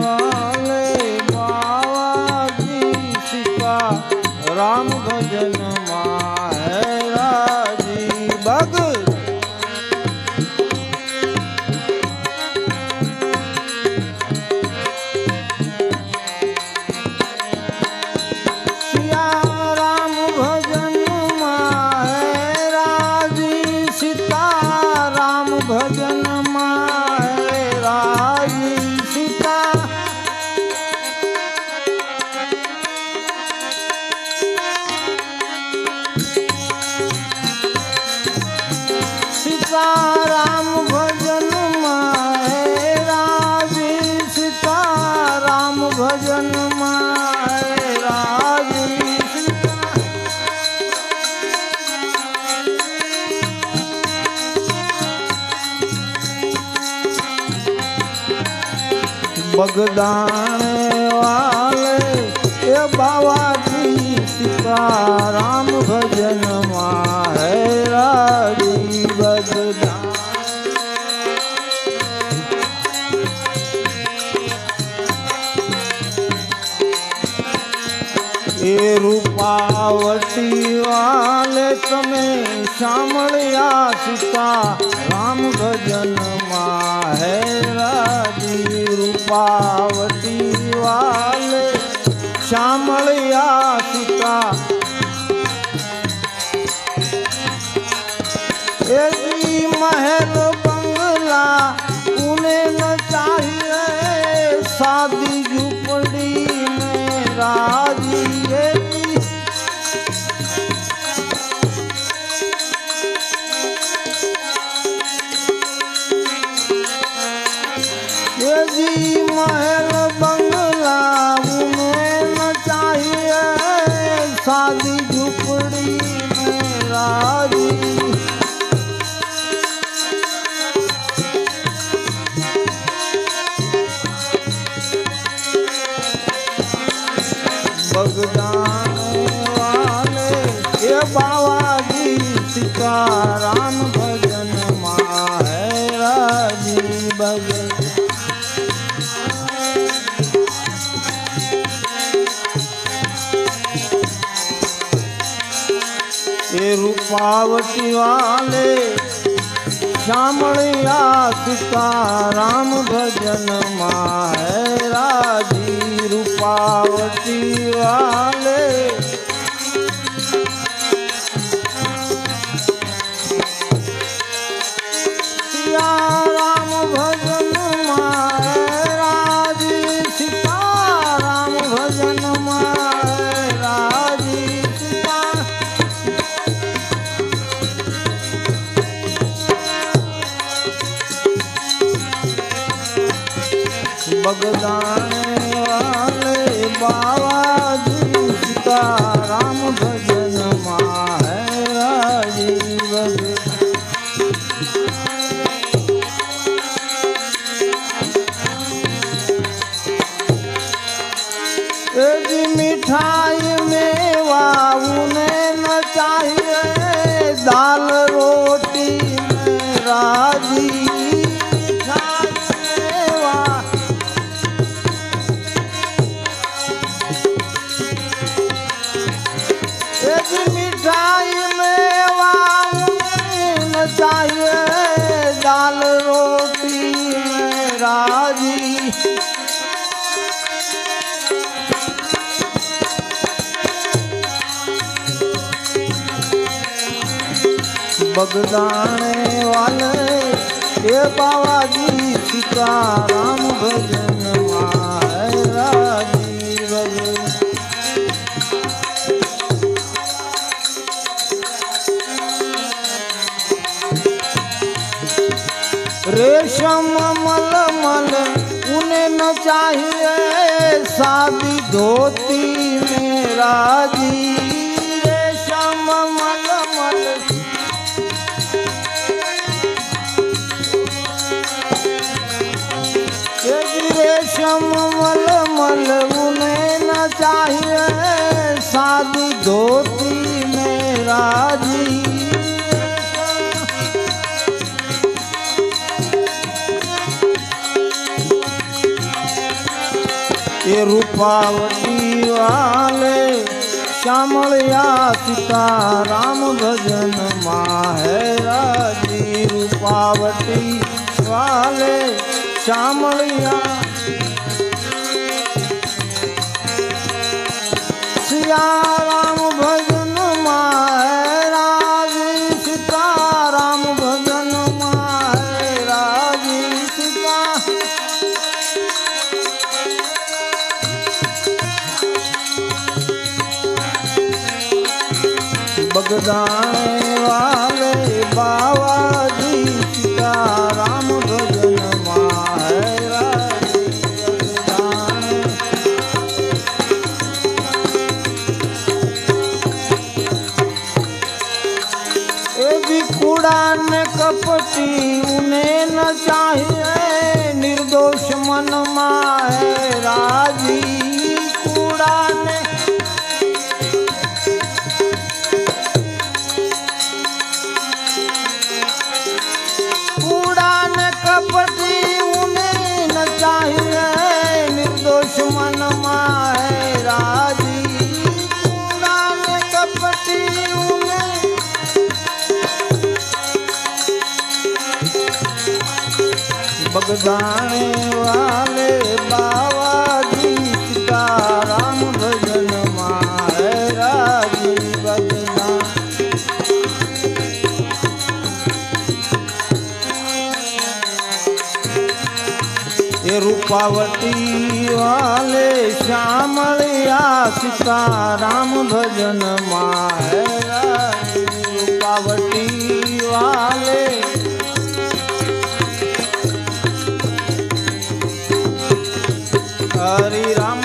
वाले बाबा जी सीता राम भजन महाराजी भगत सिया राम भजन महाराजी सीता राम भजन महाराजी सीता सीता राम भजन महाराजी सीता राम भजन महाराजी सीता बगदाने वाले ये बाबा जी सीता राम भजन महाराजी बगदान એ રૂપાવટી વાલે તમે સાંભળ્યા સીતા રામ ભજન માહેરાજી રૂપાવટી વાલે સાંભળ્યા સીતા એ મહેલ બંગલા ઉને ન चाहिए शादी झुपड़ी में राजी ये जी महल बंगला उन्हें न चाहिए शादी झुपड़ी में राजी बगदाने वाले ये बाबा जी सीता राम भजन महाराजी भजन ये रूपावटी वाले श्यामलिया सीता राम भजन महाराजी रूपावती वाले सिया राम भजन महाराजी सीता राम भजन महाराजी सीता बगदाने वाले बाबा जी सीता राम भजन महाराजी भजन मिठाई मेवा उन्हें न चाहिए दाल रोटी में राजी मिठाई मेवा न चाहिए दाल रोटी में राजी बगदाने वाले ये बाबा जी सीता राम भजन महाराजी भजन रेशम मलमल उन्हें न चाहिए शादी धोती में राजी रेशम मलमल रेशम मलमल उन्हें न चाहिए शादी धोती में राजी ये रूपावती वाले श्यामलिया सीता राम भजन महाराजी रूपावती वाले श्यामलिया सिया राम भजन महाराजी सीता राम भजन महाराजी सीता बगदाने वाले बाबा जी सीता राम भजन महाराजी बगदाने ए भी कूड़ा ने कपटी उन्हें न चाहिए निर्दोष मन माए राजी कूड़ा ने कपटी उन्हें न चाहिए निर्दोष मन माए राजी कूड़ा ने कपटी उन्हें बगदाने वाले बाबा जी सीता राम भजन महाराजी बगदान ये रूपावती वाले श्यामलिया सीता राम भजन महाराजी रूपावती वाले हरि राम।